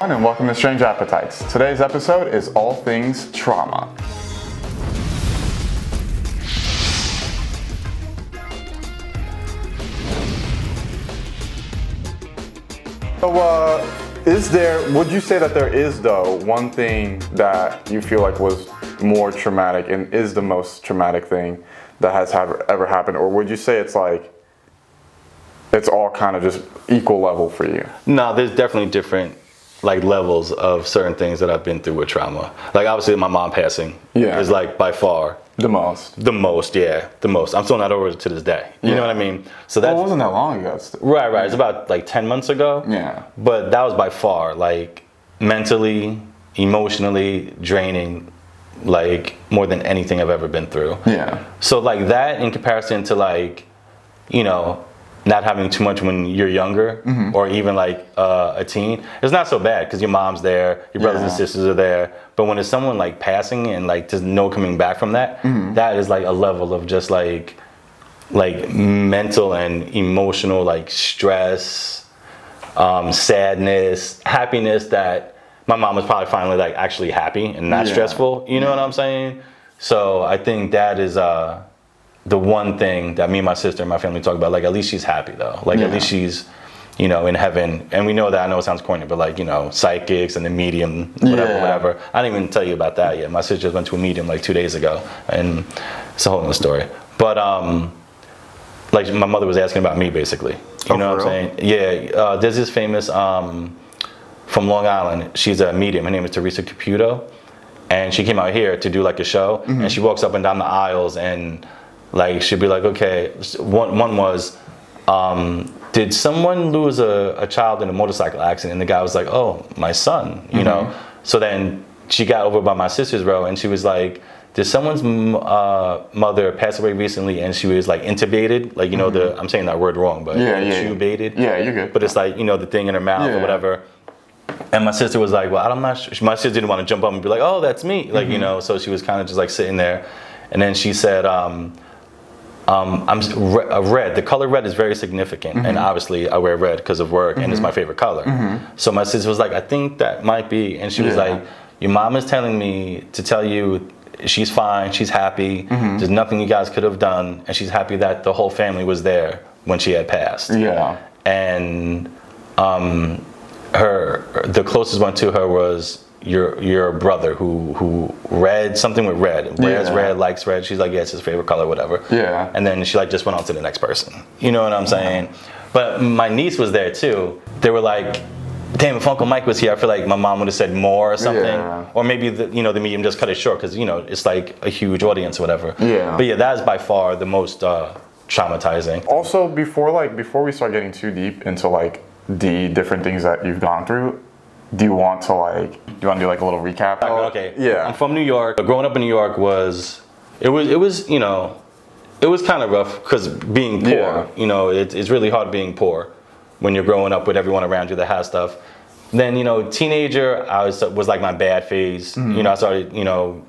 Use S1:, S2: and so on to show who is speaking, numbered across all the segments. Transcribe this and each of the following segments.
S1: And welcome to Strange Appetites. Today's episode is all things trauma. So, would you say that there is, though, one thing that you feel like was more traumatic and is the most traumatic thing that has ever happened? Or would you say it's like, it's all kind of just equal level for you?
S2: No, there's definitely different levels of certain things that I've been through with trauma. Like obviously my mom passing is like by far
S1: the most.
S2: The most. I'm still not over it to this day. You know what I mean? So that
S1: wasn't that long ago.
S2: Right. It's about 10 months ago.
S1: Yeah.
S2: But that was by far mentally, emotionally draining, more than anything I've ever been through.
S1: Yeah.
S2: So that in comparison to not having too much when you're younger, or even a teen, it's not so bad because your mom's there, your brothers and sisters are there. But when it's someone passing and just no coming back from that, that is a level of just mental and emotional stress, sadness, happiness that my mom was probably finally actually happy and not stressful. You know what I'm saying? So I think that is the one thing that me and my sister and my family talk about, at least she's happy though. At least she's, in heaven. And we know that, I know it sounds corny, but psychics and the medium, whatever. I didn't even tell you about that yet. My sister just went to a medium 2 days ago, and it's a whole other story. But my mother was asking about me basically. You know what I'm saying? Yeah, there's this famous, from Long Island, she's a medium, her name is Teresa Caputo. And she came out here to do a show, and she walks up and down the aisles and she'd be okay, one was, did someone lose a child in a motorcycle accident? And the guy was oh, my son, you know? So then she got over by my sister's row and she was did someone's mother pass away recently and she was intubated? I'm saying that word wrong, but intubated?
S1: Yeah, you're good.
S2: But it's the thing in her mouth or whatever. And my sister was well, I'm not sure. My sister didn't want to jump up and be oh, that's me. So she was kind of just sitting there. And then she said, red. The color red is very significant, and obviously I wear red because of work, and it's my favorite color. So my sister was I think that might be, and she was your mom is telling me to tell you she's fine, she's happy. There's nothing you guys could have done, and she's happy that the whole family was there when she had passed.
S1: Yeah.
S2: And the closest one to her was your brother who read something with red. Wears red, likes red. She's yeah, it's his favorite color, whatever.
S1: Yeah.
S2: And then she just went on to the next person. You know what I'm saying? But my niece was there too. They were damn, if Uncle Mike was here, I feel my mom would have said more or something. Yeah. Or maybe the medium just cut it short because it's a huge audience or whatever.
S1: Yeah.
S2: But yeah, that is by far the most traumatizing.
S1: Also, before we start getting too deep into the different things that you've gone through, do you want to do a little recap?
S2: Okay.
S1: Yeah.
S2: I'm from New York. Growing up in New York was kind of rough because being poor, it's really hard being poor when you're growing up with everyone around you that has stuff. Then, teenager, I was my bad phase. I started, I don't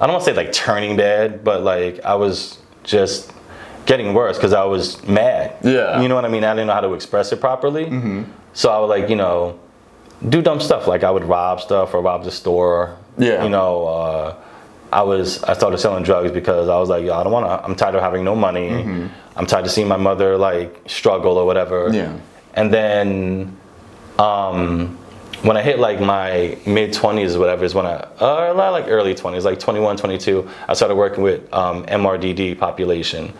S2: want to say turning bad, but I was just getting worse because I was mad.
S1: Yeah.
S2: You know what I mean? I didn't know how to express it properly. So I would do dumb stuff. I would rob stuff or rob the store.
S1: Yeah.
S2: I started selling drugs because I was yo, I don't want to, I'm tired of having no money. I'm tired of seeing my mother struggle or whatever.
S1: Yeah.
S2: And then when I hit my mid 20s or whatever is when early 20s, 21, 22, I started working with MRDD population,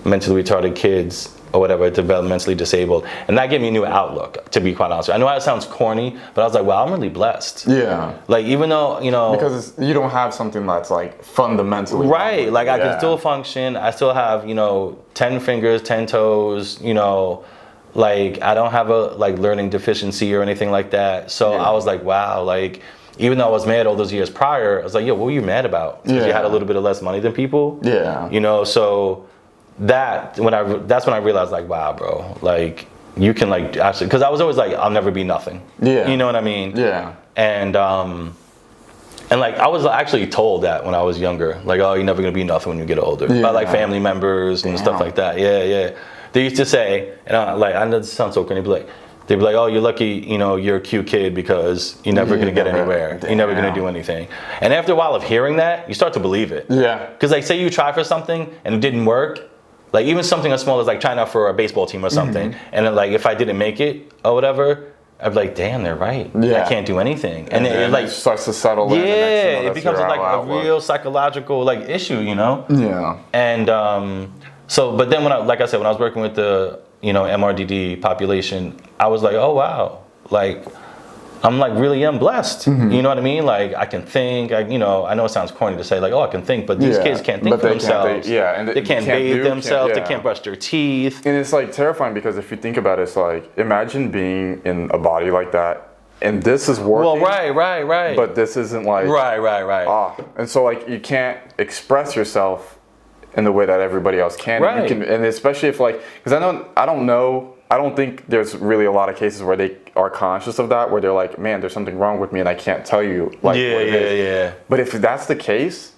S2: mentally retarded kids or whatever, developmentally disabled. And that gave me a new outlook, to be quite honest. I know that sounds corny, but I was well, I'm really blessed.
S1: Yeah.
S2: Even though,
S1: because you don't have something that's fundamentally
S2: right. I can still function. I still have, 10 fingers, 10 toes, I don't have a learning deficiency or anything like that. So I was wow, even though I was mad all those years prior, I was yo, what were you mad about? Because you had a little bit of less money than people.
S1: Yeah.
S2: So that's when I realized wow, bro, you can actually, because I was always I'll never be nothing.
S1: Yeah.
S2: You know what I mean?
S1: Yeah.
S2: And I was actually told that when I was younger, oh, you're never gonna be nothing when you get older, by family members and stuff like that. Yeah. They used to say, and I know this sounds so corny, but they'd be like, oh, you're lucky, you're a cute kid because you're never going to get anywhere.
S1: Damn.
S2: You're never going to do anything. And after a while of hearing that, you start to believe it.
S1: Yeah.
S2: Because like, say you try for something and it didn't work, like even something as small as like trying out for a baseball team or something, and then, like if I didn't make it or whatever, I'd be like, damn, they're right.
S1: Yeah.
S2: I can't do anything.
S1: And
S2: it like
S1: starts to settle in.
S2: Yeah, it becomes like a real psychological like issue,
S1: Yeah.
S2: And but then when I was working with the MRDD population, I was like, oh wow, like I'm like really am blessed. You know what I mean? Like I can think. I know it sounds corny to say like, oh, I can think, but these kids can't think for themselves.
S1: And
S2: they can't bathe themselves. They can't brush their teeth.
S1: And it's like terrifying because if you think about it, it's like imagine being in a body like that, and this is working.
S2: Well, right.
S1: But this isn't like
S2: right.
S1: And so like you can't express yourself in the way that everybody else can.
S2: Right.
S1: And especially if like, because I don't think there's really a lot of cases where they are conscious of that, where they're like, man, there's something wrong with me and I can't tell you like what it is.
S2: Yeah.
S1: But if that's the case,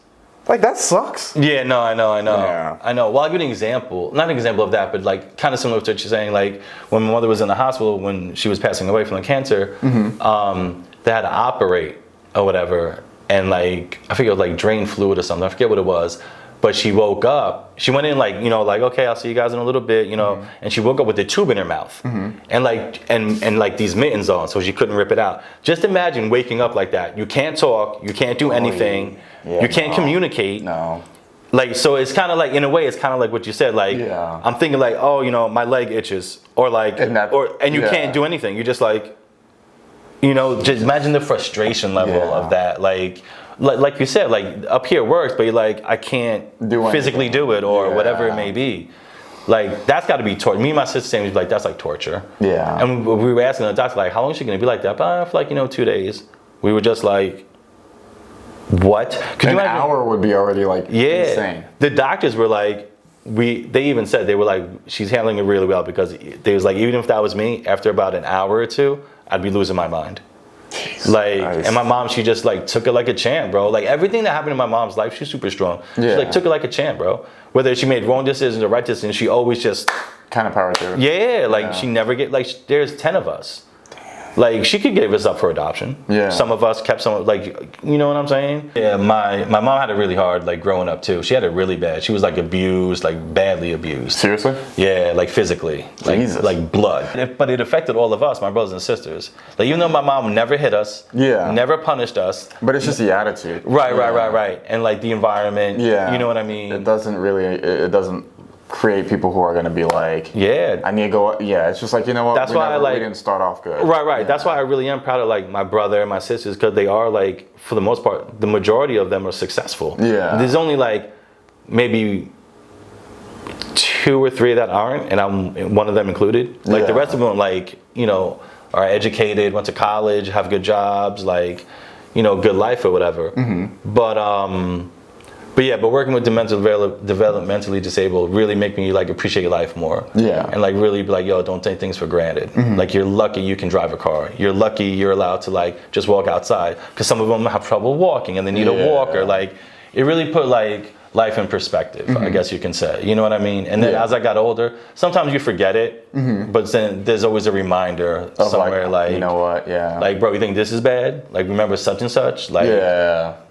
S1: like that sucks.
S2: Yeah, no, I know.
S1: Yeah.
S2: I know. Well, I'll give you an example. Not an example of that, but like kind of similar to what you're saying. Like when my mother was in the hospital when she was passing away from the cancer, they had to operate or whatever. And like, I forget it was like drain fluid or something. I forget what it was. But she woke up. She went in like, like, okay, I'll see you guys in a little bit, And she woke up with a tube in her mouth, and like these mittens on, so she couldn't rip it out. Just imagine waking up like that. You can't talk. You can't do anything. You can't communicate.
S1: No.
S2: Like, so it's kind of like, in a way, it's kind of like what you said. Like, I'm thinking like, oh, my leg itches, or like, and you can't do anything. You're just like, just imagine the frustration level of that, like you said, like up here works, but you're like, I can't physically do it or whatever it may be. Like that's got to be torture. Me and my sister saying, like, that's like torture.
S1: Yeah.
S2: And we were asking the doctor, like, how long is she gonna be like that? For like 2 days. We were just like, what?
S1: An hour would be already like insane.
S2: The doctors were like, they even said, they were like, she's handling it really well, because they was like, even if that was me, after about an hour or two, I'd be losing my mind. Like, and my mom, she just like took it like a champ, bro. Like everything that happened in my mom's life, she's super strong. She like took it like a champ, bro. Whether she made wrong decisions or right decisions, she always just
S1: kind of power through.
S2: Yeah, like she never there's 10 of us. Like she could give us up for adoption. Yeah. Some of us kept some, like, you know what I'm saying? Yeah, my mom had it really hard, like growing up too. She had it really bad. She was like abused, like badly abused.
S1: Seriously?
S2: Yeah, like physically.
S1: Jesus.
S2: Like blood. But it affected all of us, my brothers and sisters. Like even though my mom never hit us, never punished us.
S1: But it's just the attitude.
S2: Right. And like the environment. Yeah. You know what I mean?
S1: It doesn't create people who are going to be like, I need to go. It's just like, you know what?
S2: That's why we
S1: didn't start off good.
S2: Right. Yeah. That's why I really am proud of like my brother and my sisters, because they are like, for the most part, the majority of them are successful. Yeah. There's only like maybe 2 or 3 that aren't, and I'm one of them included. Like the rest of them, like, are educated, went to college, have good jobs, like, good life or whatever. But working with the developmentally disabled really make me like appreciate life more. Yeah. And like really be like, yo, don't take things for granted. Like you're lucky you can drive a car. You're lucky you're allowed to like just walk outside, because some of them have trouble walking and they need a walker. Like it really put like life in perspective, I guess you can say. You know what I mean? And then as I got older, sometimes you forget it, but then there's always a reminder of somewhere like,
S1: you know what? Yeah.
S2: Like, bro, you think this is bad? Like, remember such and such? Like,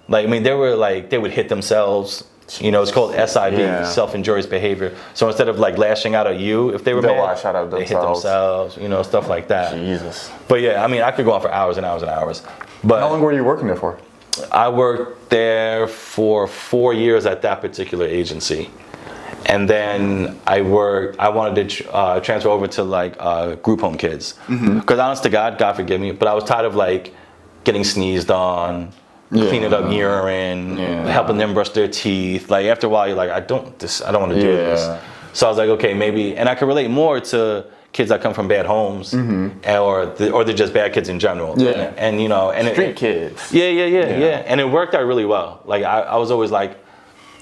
S2: like, I mean, they would hit themselves. It's called SIB, self-injurious behavior. So instead of like lashing out at you if they were mad,
S1: lash out at
S2: they hit themselves, stuff like that.
S1: Jesus.
S2: But yeah, I mean, I could go on for hours and hours and hours. But
S1: how long were you working there for?
S2: I worked there for 4 years at that particular agency. And then I wanted to transfer over to like group home kids. Because honest to God forgive me, but I was tired of like getting sneezed on, cleaning up urine, helping them brush their teeth. Like after a while, you're like, I don't want to do this. So I was like, okay, maybe, and I could relate more to kids that come from bad homes, or they're just bad kids in general. Yeah. And and
S1: street kids.
S2: Yeah. And it worked out really well. Like I was always like,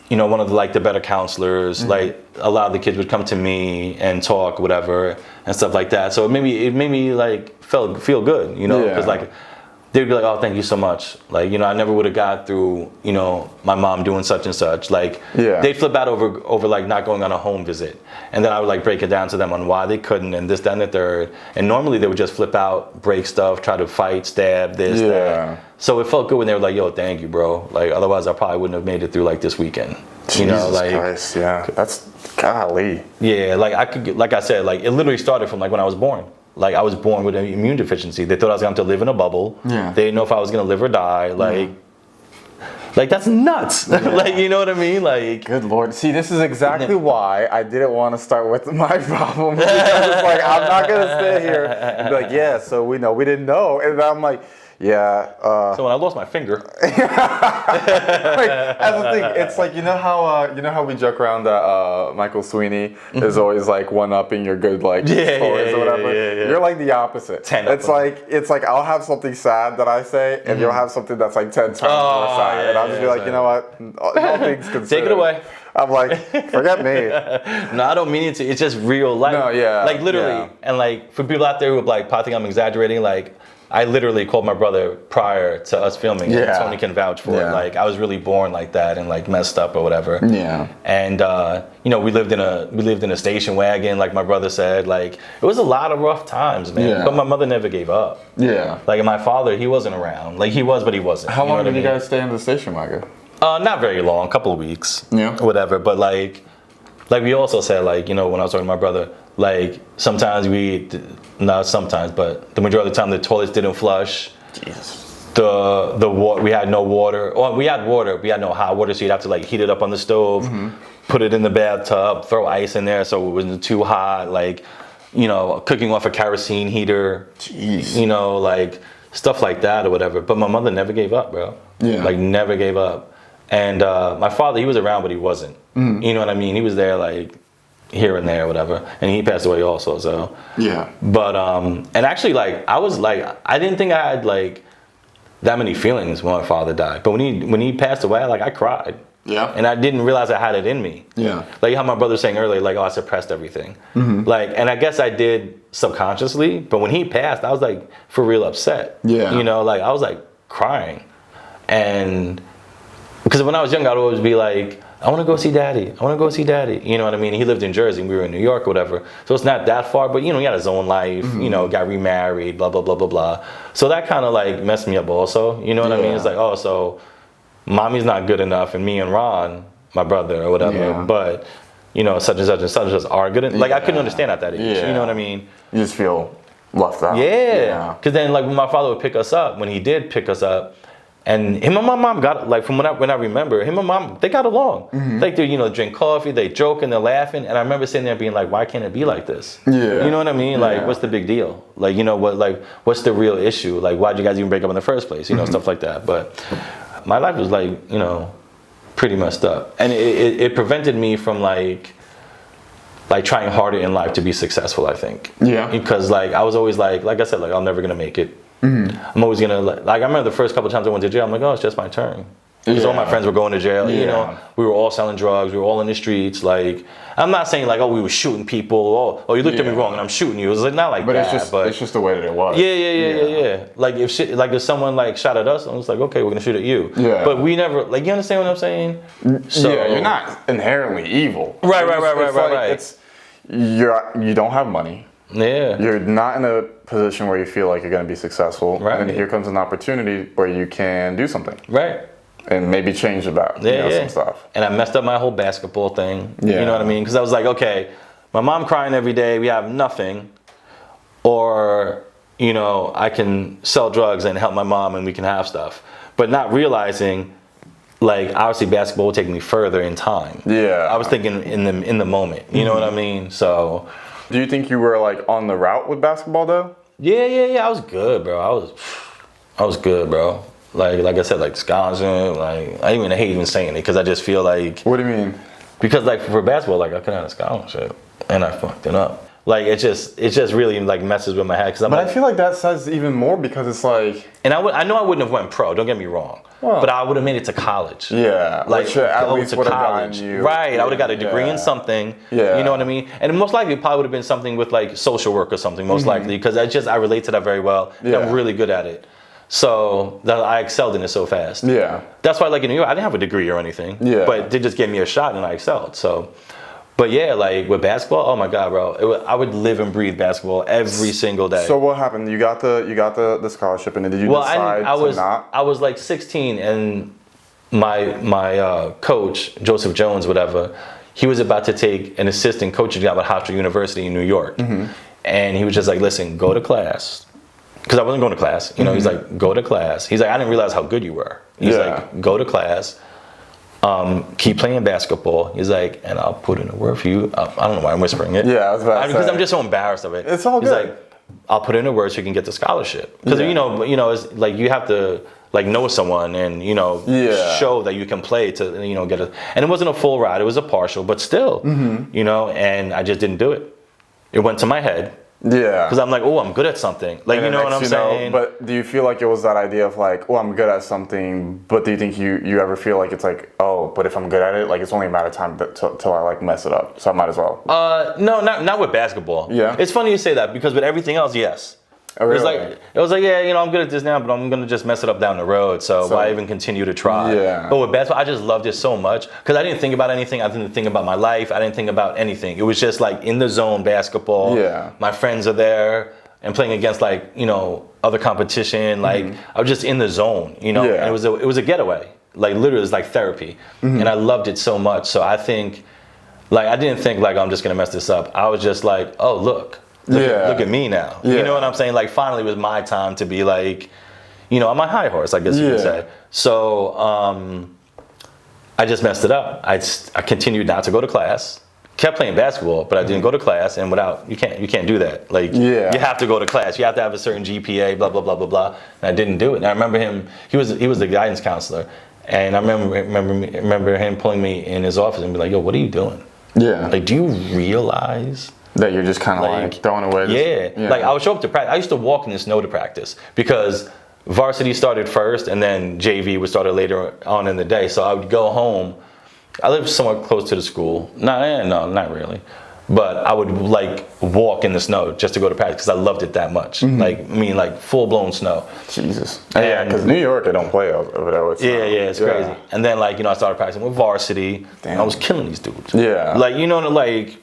S2: one of the better counselors. Like a lot of the kids would come to me and talk, whatever, and stuff like that. So it made me like feel good, because like they'd be like, oh, thank you so much. Like, you know, I never would have got through, you know, my mom doing such and such. Like, they'd flip out over like not going on a home visit. And then I would like break it down to them on why they couldn't and this, that, and the third. And normally they would just flip out, break stuff, try to fight, stab, this, that. So it felt good when they were like, yo, thank you, bro. Like, otherwise I probably wouldn't have made it through like this weekend. You know,
S1: Jesus
S2: like,
S1: Christ, yeah. That's golly.
S2: Yeah, like I could get, like I said, like it literally started from like when I was born. Like I was born with an immune deficiency. They thought I was going to live in a bubble. Yeah. They didn't know if I was going to live or die. Like that's nuts. Yeah. Like, you know what I mean? Like,
S1: good Lord. See, this is exactly why I didn't want to start with my problem. Because it's like, I'm not going to sit here and be like, yeah, so we didn't know. And I'm like, yeah.
S2: So when I lost my finger.
S1: Like, that's the thing. It's like, you know how we joke around that Michael Sweeney is always like one-upping your good like stories or whatever. Yeah. You're like the opposite. It's like I'll have something sad that I say, and you'll have something that's like 10 times more sad, and I'll just be like, you know what? All things considered.
S2: Take it away.
S1: I'm like, forget me.
S2: No, I don't mean it to. It's just real life.
S1: No, yeah.
S2: Like literally, and like for people out there who like probably think I'm exaggerating, like. I literally called my brother prior to us filming. Yeah. And Tony can vouch for it. Like I was really born like that and like messed up or whatever. Yeah. And you know, we lived in a station wagon, like my brother said. Like it was a lot of rough times, man. Yeah. But my mother never gave up. Yeah. Like my father, he wasn't around. Like he was, but he wasn't.
S1: How long did you guys stay in the station wagon?
S2: Not very long, a couple of weeks. Yeah. Whatever. But like we also said, like, you know, when I was talking to my brother, like sometimes not sometimes, but the majority of the time the toilets didn't flush. Jesus. We had no water. Well, we had water. We had no hot water, so you'd have to like heat it up on the stove, put it in the bathtub, throw ice in there so it wasn't too hot. Like, you know, cooking off a kerosene heater. Jeez. You know, like stuff like that or whatever. But my mother never gave up, bro. Yeah. Like never gave up. And my father, he was around, but he wasn't. You know what I mean? He was there like here and there or whatever, and he passed away also, so yeah. But and actually, like I didn't think I had like that many feelings when my father died, but when he passed away, like I cried. Yeah. And I didn't realize I had it in me. Yeah. Like how my brother was saying earlier, like, oh, I suppressed everything. Like, and I guess I did subconsciously, but when he passed, I was like for real upset. Yeah. You know, like I was like crying, and because when I was young, I'd always be like, I want to go see daddy. I want to go see daddy. You know what I mean? He lived in Jersey and we were in New York or whatever. So it's not that far, but you know, he had his own life, you know, got remarried, blah, blah, blah, blah, blah. So that kind of like messed me up also. You know what I mean? It's like, oh, so mommy's not good enough and me and Ron, my brother or whatever, but you know, such and such and such and such are good. Like I couldn't understand at that age. You know what I mean?
S1: You just feel left out.
S2: Yeah. Because then like when my father would pick us up, when he did pick us up, and him and my mom got, like, from when I remember, him and mom, they got along. Like, they, you know, drink coffee, they joke and they're laughing. And I remember sitting there being like, why can't it be like this? Yeah. You know what I mean? Like, what's the big deal? Like, you know, what's the real issue? Like, why'd you guys even break up in the first place? You know, stuff like that. But my life was like, you know, pretty messed up. And it prevented me from like trying harder in life to be successful, I think. Yeah. Because like, I was always like I said, like, I'm never gonna make it. I'm always gonna like I remember the first couple of times I went to jail, I'm like, oh, it's just my turn. Because all my friends were going to jail, you know, we were all selling drugs, we were all in the streets. Like, I'm not saying like, oh, we were shooting people, oh, you looked at me wrong and I'm shooting you. It was like not like that. But
S1: it's just the way that it was.
S2: Yeah. Like if someone like shot at us, I was like, okay, we're gonna shoot at you. Yeah. But we never, like, you understand what I'm saying?
S1: So, yeah, you're not inherently evil.
S2: Right.
S1: It's you don't have money. Yeah. You're not in a position where you feel like you're going to be successful. Right. And here comes an opportunity where you can do something. Right. And maybe change about some stuff.
S2: And I messed up my whole basketball thing. Yeah. You know what I mean? Because I was like, okay, my mom crying every day, we have nothing. Or, you know, I can sell drugs and help my mom and we can have stuff. But not realizing, like, obviously basketball will take me further in time. Yeah. I was thinking in the moment. You know what I mean? So...
S1: Do you think you were like on the route with basketball though?
S2: Yeah. I was good, bro. I was good, bro. Like I said, like scholarship. Like I hate even saying it because I just feel like.
S1: What do you mean?
S2: Because like for basketball, like I could have a scholarship and I fucked it up. Like it just really like messes with my head.
S1: But I feel like that says even more because it's like.
S2: And I know I wouldn't have went pro. Don't get me wrong. Well, but I would have made it to college.
S1: Yeah,
S2: like
S1: at least would have gotten you.
S2: Right, I would have got a degree in something. Yeah, you know what I mean. And most likely, it probably would have been something with like social work or something. Most likely, because I relate to that very well. Yeah. I'm really good at it. So that I excelled in it so fast.
S1: Yeah.
S2: That's why, like in New York, I didn't have a degree or anything.
S1: Yeah.
S2: But they just gave me a shot and I excelled. So, but yeah, like with basketball, oh my God, bro, I would live and breathe basketball every single day.
S1: So what happened? You got the scholarship, and then did you decide to not?
S2: I was like 16, and my coach, Joseph Jones, whatever, he was about to take an assistant coaching job at Hofstra University in New York. And he was just like, listen, go to class. Because I wasn't going to class. You know, he's like, go to class. He's like, I didn't realize how good you were. He's like, go to class. Keep playing basketball. He's like, and I'll put in a word for you. I don't know why I'm whispering it.
S1: Yeah, I was about to say.
S2: Because I'm just so embarrassed of it.
S1: It's all
S2: He's
S1: good.
S2: like, I'll put in a word so you can get the scholarship. Because, you know, it's like you have to like know someone and, you know, show that you can play to, you know, get a, and it wasn't a full ride. It was a partial, but still, you know, and I just didn't do it. It went to my head.
S1: Yeah.
S2: Because I'm like, oh, I'm good at something. Like, you know what I'm saying?
S1: But do you feel like it was that idea of like, oh, I'm good at something, but do you think you ever feel like it's like, oh, but if I'm good at it, like it's only a matter of time till I like mess it up, so I might as well?
S2: No, not with basketball.
S1: Yeah.
S2: It's funny you say that because with everything else, yes.
S1: Oh, really?
S2: It was like, yeah, you know, I'm good at this now, but I'm gonna just mess it up down the road. So why even continue to try?
S1: Yeah.
S2: But with basketball, I just loved it so much because I didn't think about anything. I didn't think about my life. I didn't think about anything. It was just like in the zone basketball.
S1: Yeah.
S2: My friends are there and playing against like, you know, other competition. Like I was just in the zone, you know.
S1: Yeah.
S2: And it was a getaway. Like literally, it was like therapy, and I loved it so much. So I think, like, I didn't think like I'm just gonna mess this up. I was just like, oh look. Look at me now.
S1: Yeah.
S2: You know what I'm saying? Like, finally it was my time to be like, you know, on my high horse, I guess you could say. So I just messed it up. I continued not to go to class. Kept playing basketball, but I didn't go to class. And you can't do that. Like, you have to go to class. You have to have a certain GPA. Blah blah blah blah blah. And I didn't do it. And I remember him. He was the guidance counselor. And I remember him pulling me in his office and be like, "Yo, what are you doing?
S1: Yeah.
S2: Like, do you realize?"
S1: That you're just kind of like throwing away this,
S2: Like I would show up to practice. I used to walk in the snow to practice because varsity started first and then JV was started later on in the day. So I would go home. I lived somewhat close to the school. No, not really. But I would like walk in the snow just to go to practice because I loved it that much. Like full blown snow.
S1: Jesus. Yeah, because New York, they don't play over there with snow.
S2: Yeah, it's crazy. And then like, you know, I started practicing with varsity. And I was killing these dudes.
S1: Yeah.
S2: Like, you know, like,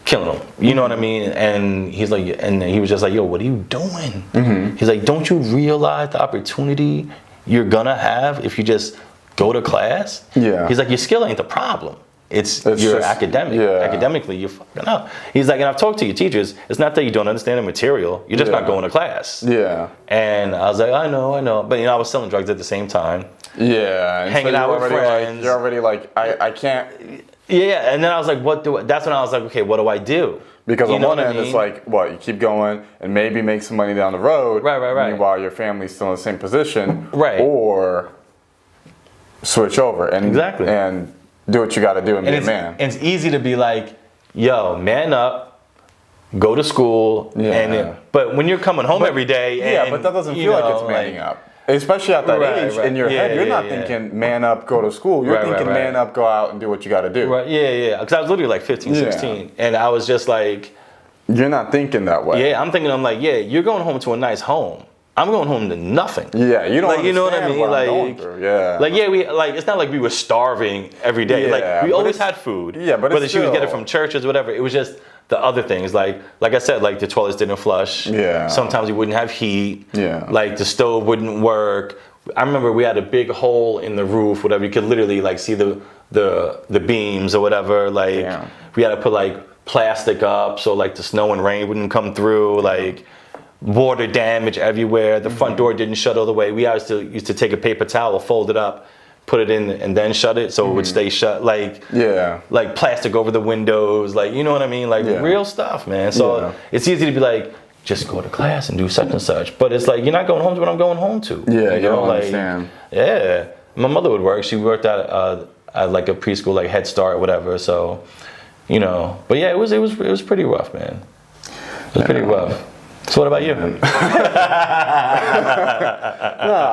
S2: killing him, you know what I mean? And he's like, and he was just like, yo, what are you doing? He's like, don't you realize the opportunity you're gonna have if you just go to class?
S1: Yeah.
S2: He's like, your skill ain't the problem. It's your
S1: just,
S2: academic. Academically, you're fucking up. He's like, and I've talked to your teachers. It's not that you don't understand the material. You're just not going to class. Yeah. And I was like, I know. But, you know, I was selling drugs at the same time.
S1: Yeah.
S2: Hanging out with friends.
S1: You're already like, I can't.
S2: Yeah. And then I was like, that's when I was like, okay, what do I do?
S1: Because on one end, it's like, you keep going and maybe make some money down the road.
S2: Right.
S1: Meanwhile, your family's still in the same position.
S2: Right.
S1: Or switch over and do what you got to do and be a man.
S2: And it's easy to be like, yo, man up, go to school. Yeah. But when you're coming home every day.
S1: But that doesn't feel like it's manning up. Especially at that age, in your head, you're not thinking man up, go to school. You're thinking man up, go out and do what you got to do.
S2: Right. Yeah. Because I was literally like 15, 16. And I was just like.
S1: You're not thinking that way.
S2: Yeah, I'm like, you're going home to a nice home. I'm going home to nothing.
S1: Yeah, you don't
S2: like, you know what I mean?
S1: What
S2: like,
S1: I'm going through. Yeah.
S2: Like, we like it's not like we were starving every day. Like we always had food.
S1: Yeah, but
S2: whether she would get it from churches, whatever. It was just the other things. Like I said, like the toilets didn't flush. Yeah. Sometimes we wouldn't have heat. Yeah. Like the stove wouldn't work. I remember we had a big hole in the roof, whatever. You could literally like see the beams or whatever. Like we had to put like plastic up so like the snow and rain wouldn't come through. Like water damage everywhere. The front door didn't shut all the way. We used to take a paper towel, fold it up, put it in, and then shut it so it would stay shut. Like like plastic over the windows. Like, you know what I mean? Like real stuff, man. So it's easy to be like, just go to class and do such and such. But it's like, you're not going home to what I'm going home to.
S1: Yeah, you don't
S2: like,
S1: understand.
S2: Yeah. My mother would work. She worked at like a preschool, like Head Start or whatever. So, you know. But yeah, it was pretty rough, man. It was pretty rough. So what about you?
S1: No,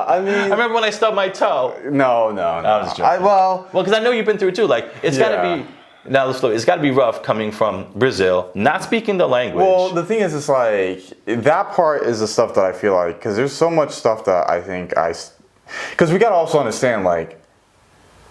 S1: I mean, I
S2: remember when I stubbed my toe.
S1: No.
S2: I was joking. Well, because I know you've been through it too. Like, it's gotta be. Now let's look. It's got to be rough coming from Brazil, not speaking the language.
S1: Well, the thing is, it's like that part is the stuff that I feel like, because there's so much stuff that I think because we gotta also understand, like,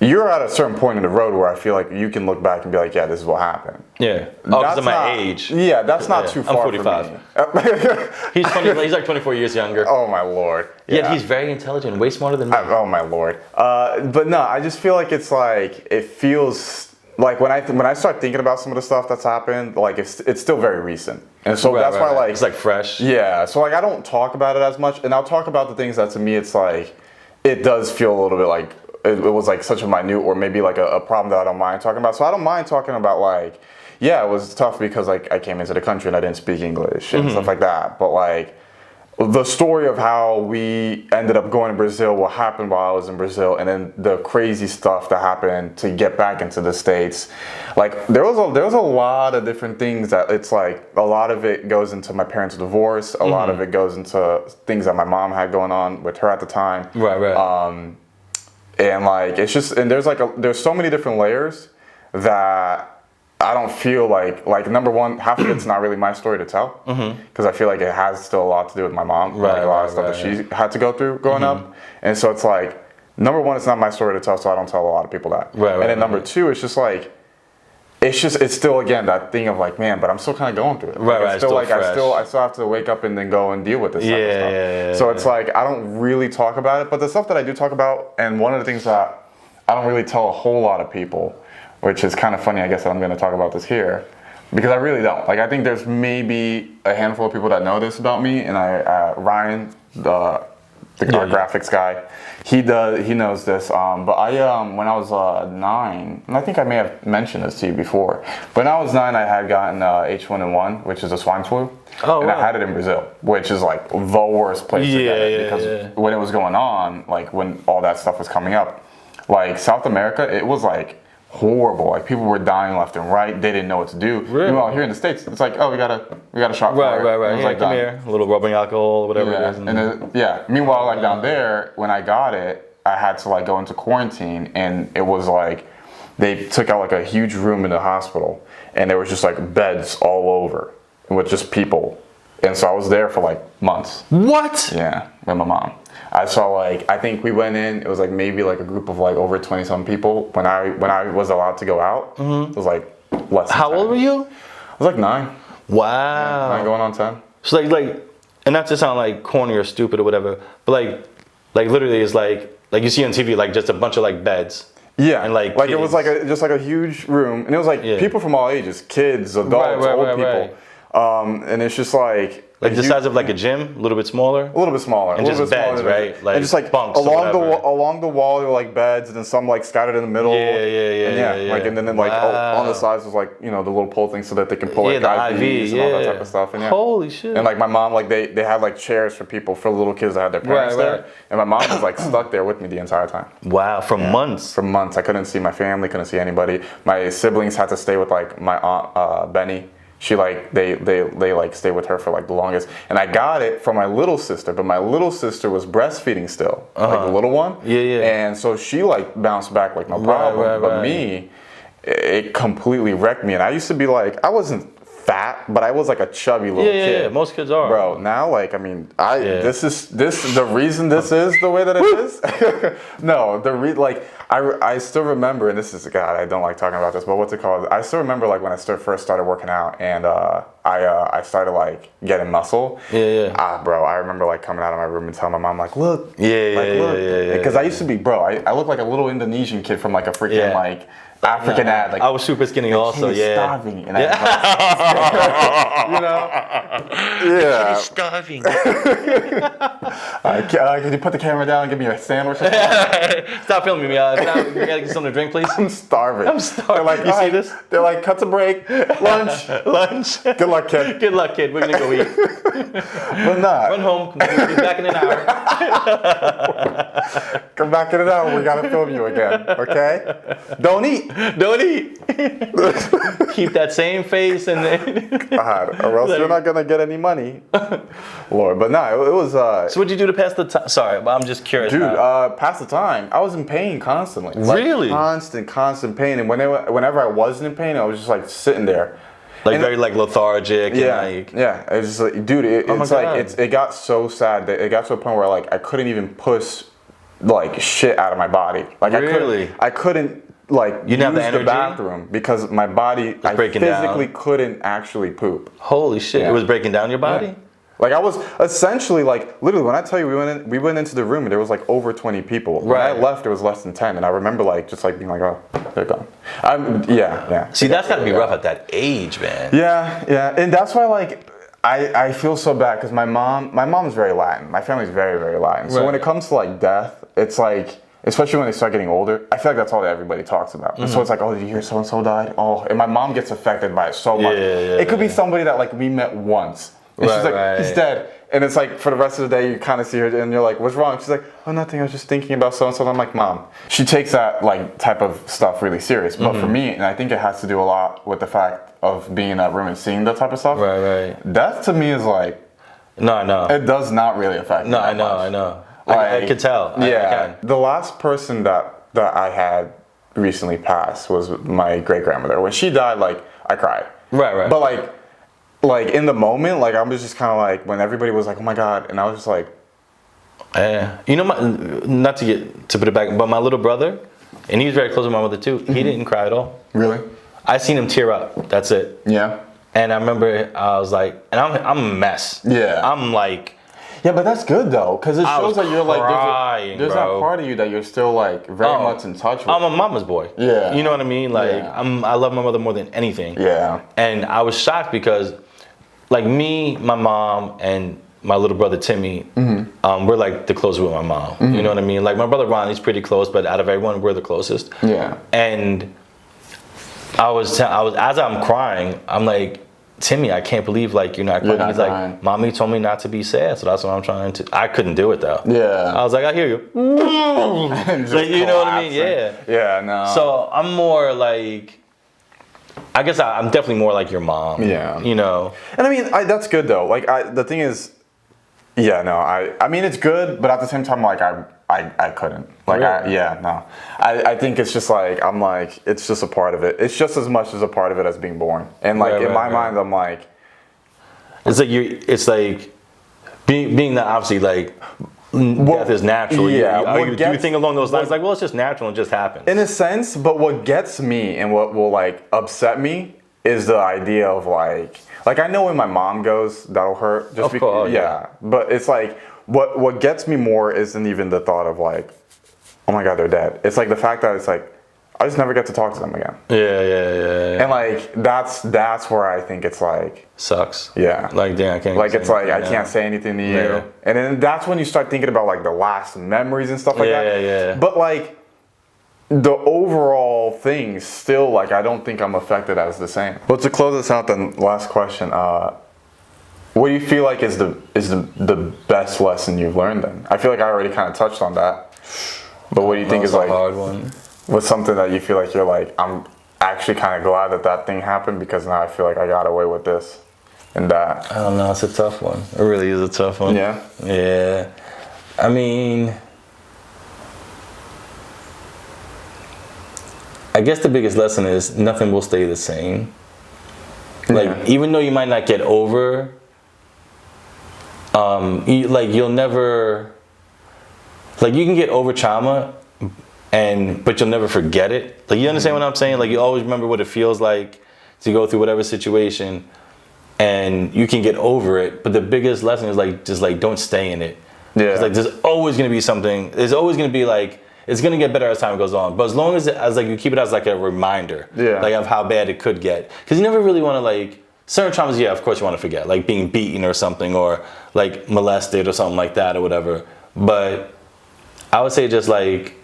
S1: you're at a certain point in the road where I feel like you can look back and be like, yeah, this is what happened.
S2: Yeah. Oh, because of my age.
S1: Yeah, that's not too far.
S2: I'm 45. He's 20. He's like 24 years younger.
S1: Oh my lord.
S2: Yeah, he's very intelligent, way smarter than me.
S1: Oh my lord. But no, I just feel like it's like it feels like when I start thinking about some of the stuff that's happened, like it's still very recent, and so that's why like
S2: it's like fresh.
S1: Yeah. So like I don't talk about it as much, and I'll talk about the things that to me it's like it does feel a little bit like. It was like such a minute or maybe like a problem that I don't mind talking about. So I don't mind talking about like, yeah, it was tough because like I came into the country and I didn't speak English and stuff like that. But like the story of how we ended up going to Brazil, what happened while I was in Brazil, and then the crazy stuff that happened to get back into the States. Like there was a lot of different things that it's like a lot of it goes into my parents' divorce. A lot of it goes into things that my mom had going on with her at the time.
S2: Right.
S1: And like it's just there's so many different layers that I don't feel like number one, half of it's not really my story to tell because I feel like it has still a lot to do with my mom, like a lot of stuff that she had to go through growing up, and so it's like number one, it's not my story to tell, so I don't tell a lot of people that. And then number two, it's just like it's still again that thing of like, man, but I'm still kind of going through it. It's still like I still have to wake up and then go and deal with this type of stuff. So it's like I don't really talk about it, but the stuff that I do talk about, and one of the things that I don't really tell a whole lot of people, which is kind of funny, I guess that I'm going to talk about this here, because I really don't. Like I think there's maybe a handful of people that know this about me, and Ryan, our graphics guy, he knows this. But I when I was 9, and I think I may have mentioned this to you before. When I was 9, I had gotten H1N1, which is a swine flu, and I had it in Brazil, which is like the worst place to get it because when it was going on, like when all that stuff was coming up, like South America, it was like horrible. Like people were dying left and right. They didn't know what to do.
S2: Really?
S1: Meanwhile, here in the States, it's like, oh, we got a shot.
S2: Right.
S1: It was
S2: Come here, a little rubbing alcohol, whatever it is.
S1: And then, meanwhile, like down there, when I got it, I had to like go into quarantine, and it was like they took out like a huge room in the hospital, and there was just like beds all over with just people, and so I was there for like months.
S2: What?
S1: Yeah, with my mom. I saw like I think we went in. It was like maybe like a group of like over 20-some people when I was allowed to go out. It was like less.
S2: How old were you?
S1: I was like 9.
S2: Wow.
S1: 9 going on 10.
S2: So like, and not to sound like corny or stupid or whatever, but like literally it's like you see on TV like just a bunch of like beds.
S1: Yeah,
S2: and like
S1: it was like just like a huge room, and it was like people from all ages, kids, adults, old people, and it's just like
S2: the size of like a gym, a little bit smaller.
S1: A little bit smaller,
S2: and just beds, right?
S1: Like and just like bunks along the wall, there were like beds, and then some like scattered in the middle.
S2: Yeah.
S1: Like and then like on the sides was like the little pole thing so that they can pull like
S2: the
S1: IVs and all that type of stuff. And
S2: holy shit!
S1: And like my mom, like they had like chairs for people for little kids that had their parents there, and my mom was like stuck there with me the entire time.
S2: Wow, for months.
S1: For months, I couldn't see my family, couldn't see anybody. My siblings had to stay with like my aunt Benny. She like they like stayed with her for like the longest, and I got it from my little sister, but my little sister was breastfeeding still, like the little one. And so she like bounced back like no problem. But me, it completely wrecked me, and I used to be like I wasn't fat, but I was like a chubby little kid.
S2: Yeah, most kids are.
S1: Bro, now like I mean, this is the reason this is the way that it is. No, I still remember, and this is God, I don't like talking about this, but what's it called? I still remember like when I first started working out, and I started like getting muscle. Bro, I remember like coming out of my room and telling my mom like, look, because I used to be, bro, I looked like a little Indonesian kid from like a freaking like African ad. Like
S2: I was super skinny also.
S1: Starving, and
S2: starving.
S1: Can you put the camera down and give me a sandwich?
S2: Stop filming me. You gotta get something to drink, please.
S1: I'm starving.
S2: They're like,
S1: you see this? They're like, cut to break, lunch.
S2: Lunch.
S1: Good Good luck, kid.
S2: Good luck, kid. We're gonna go eat.
S1: But not.
S2: Run home. Come back in an hour.
S1: Come back in an hour. We gotta film you again. Okay? Don't eat.
S2: Don't eat. Keep that same face and then.
S1: God, or else you're not gonna get any money. Lord, but no, it was.
S2: So what'd you do to pass the time? Sorry, but I'm just curious.
S1: Dude, past the time, I was in pain constantly. Like,
S2: Really?
S1: Constant pain. And whenever I wasn't in pain, I was just like sitting there.
S2: Like
S1: and
S2: very like lethargic.
S1: Yeah,
S2: And like,
S1: yeah. It was just like, dude, it's like it got so sad that it got to a point where like I couldn't even push like shit out of my body. Like
S2: Really?
S1: I couldn't like
S2: You didn't have the
S1: use
S2: energy?
S1: the bathroom because my body I
S2: breaking
S1: physically
S2: down.
S1: couldn't actually poop.
S2: holy shit!
S1: Yeah.
S2: It was breaking down your body.
S1: Yeah. Like I was essentially like literally when I tell you we went into the room and there was like over 20 people. When I
S2: Right.
S1: left, it was less than 10, and I remember like just like being like, oh, they're gone. Yeah.
S2: See, that's gotta be rough at that age, man.
S1: Yeah, and that's why like I feel so bad because my mom's very Latin. My family's very, very Latin. So
S2: Right.
S1: when it comes to like death, it's like, especially when they start getting older, I feel like that's all that everybody talks about. And so it's like, oh, did you hear so and so died? Oh, and my mom gets affected by it so much.
S2: Yeah,
S1: It could be somebody that like we met once. And she's like, he's dead. And it's like for the rest of the day, you kind of see her and you're like, what's wrong? She's like, oh, nothing. I was just thinking about so and so. I'm like, Mom. She takes that like type of stuff really serious. But for me, and I think it has to do a lot with the fact of being in that room and seeing that type of stuff.
S2: Right.
S1: Death to me is like,
S2: No, I know.
S1: it does not really affect me.
S2: No,
S1: that
S2: I know.
S1: much.
S2: I know. I
S1: Like,
S2: can tell. I can.
S1: The last person that I had recently passed was my great grandmother. When she died, like I cried.
S2: Right.
S1: But like in the moment, like I was just kind of like when everybody was like, "Oh my God," and I was just like,
S2: Yeah. You know, not to put it back, but my little brother, and he was very close to my mother too. He didn't cry at all.
S1: "Really?"
S2: I seen him tear up. That's it.
S1: Yeah.
S2: And I remember I was like, and I'm a mess.
S1: Yeah.
S2: I'm like,
S1: Yeah, but that's good though, because it
S2: I
S1: shows
S2: was
S1: that you're like
S2: crying,
S1: there's
S2: bro.
S1: that part of you that you're still like very much in touch with.
S2: I'm a mama's boy.
S1: Yeah.
S2: You know what I mean? Like
S1: Yeah.
S2: I love my mother more than anything.
S1: Yeah.
S2: And I was shocked because like me, my mom, and my little brother Timmy, we're like the closest with my mom. You know what I mean? Like my brother Ron, he's pretty close, but out of everyone, we're the closest.
S1: Yeah.
S2: And I was as I'm crying, I'm like, Timmy, I can't believe like you're not crying.
S1: not
S2: He's
S1: crying.
S2: like, Mommy told me not to be sad, so that's what I'm trying to. I couldn't do it though.
S1: Yeah.
S2: I was like, I hear you.
S1: Just
S2: Like, you know what I mean?
S1: collapsing.
S2: Yeah.
S1: Yeah. No.
S2: So I'm more like, I guess I'm definitely more like your mom.
S1: Yeah.
S2: You know.
S1: And I mean, that's good though. Like, the thing is, yeah, no, I mean, it's good, but at the same time, like, I couldn't. Like,
S2: Really?
S1: I think it's just like, I'm like, it's just a part of it. It's just as much as a part of it as being born. And like, in my mind, I'm like,
S2: It's like being that obviously like death is natural.
S1: yeah,
S2: Do you think along those lines? Like, well, it's just natural. It just happens.
S1: in a sense, but what gets me and what will like upset me is the idea of like I know when my mom goes, that'll hurt. Just
S2: Of course,
S1: yeah. But it's like what gets me more isn't even the thought of like, oh my God, they're dead. It's like the fact that it's like I just never get to talk to them again.
S2: Yeah.
S1: And like that's where I think it's like
S2: Sucks.
S1: yeah.
S2: Like, damn, I can't.
S1: Like
S2: say
S1: it's like I
S2: anything
S1: can't
S2: now.
S1: say anything to you.
S2: Yeah.
S1: And then that's when you start thinking about like the last memories and stuff like that.
S2: Yeah.
S1: But like the overall thing still like I don't think I'm affected as the same. But to close this out, then last question, what do you feel like is the best lesson you've learned then? I feel like I already kind of touched on that. But what do you think is
S2: That's
S1: like
S2: a hard one?
S1: what's something that you feel like you're like, I'm actually kind of glad that thing happened because now I feel like I got away with this and that.
S2: I don't know. It's a tough one. It really is a tough one.
S1: Yeah.
S2: Yeah. I mean, I guess the biggest lesson is nothing will stay the same. Like,
S1: Yeah.
S2: even though you might not get over, you'll never, like, you can get over trauma, but you'll never forget it. Like, you understand what I'm saying? Like, you always remember what it feels like to go through whatever situation, and you can get over it. But the biggest lesson is like, just like, don't stay in it.
S1: Yeah.
S2: It's like, there's always gonna be something. There's always gonna be like, it's gonna get better as time goes on. But as long as like you keep it as like a reminder,
S1: Yeah.
S2: like of how bad it could get, because you never really want to like certain traumas. Yeah, of course you want to forget, like being beaten or something, or like molested or something like that or whatever. But I would say just like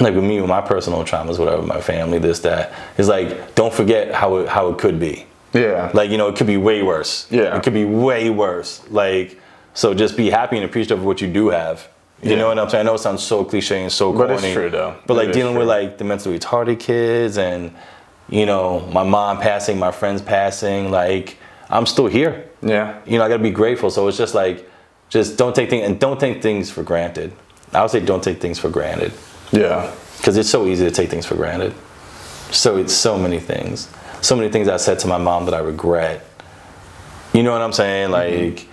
S2: with me, with my personal traumas, whatever, my family, this, that, is like, don't forget how it could be.
S1: Yeah.
S2: Like, you know, it could be way worse.
S1: Yeah.
S2: It could be way worse. Like, so just be happy and appreciative of what you do have. You know what I'm saying? I know it sounds so cliche and so corny.
S1: But it's true, though.
S2: But like
S1: It is
S2: dealing with
S1: true.
S2: like the mentally retarded kids and, you know, my mom passing, my friends passing, like, I'm still here.
S1: Yeah.
S2: You know, I gotta be grateful. So it's just like, just don't take things for granted. I would say don't take things for granted.
S1: Yeah.
S2: Because it's so easy to take things for granted. So it's so many things I said to my mom that I regret. You know what I'm saying? Like,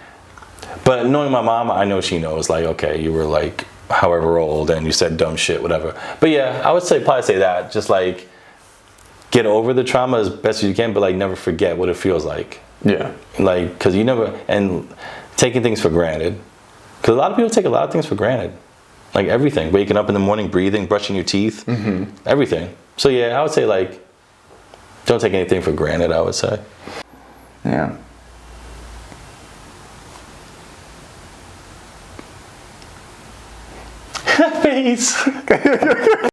S2: but knowing my mom, I know she knows, like, okay, you were like however old and you said dumb shit, whatever. But yeah, I would probably say that. Just like get over the trauma as best as you can, but like never forget what it feels like.
S1: Yeah.
S2: Like, because you never, and taking things for granted. Because a lot of people take a lot of things for granted. Like everything, waking up in the morning, breathing, brushing your teeth, everything. So yeah, I would say like, don't take anything for granted, I would say.
S1: Yeah.
S2: Face.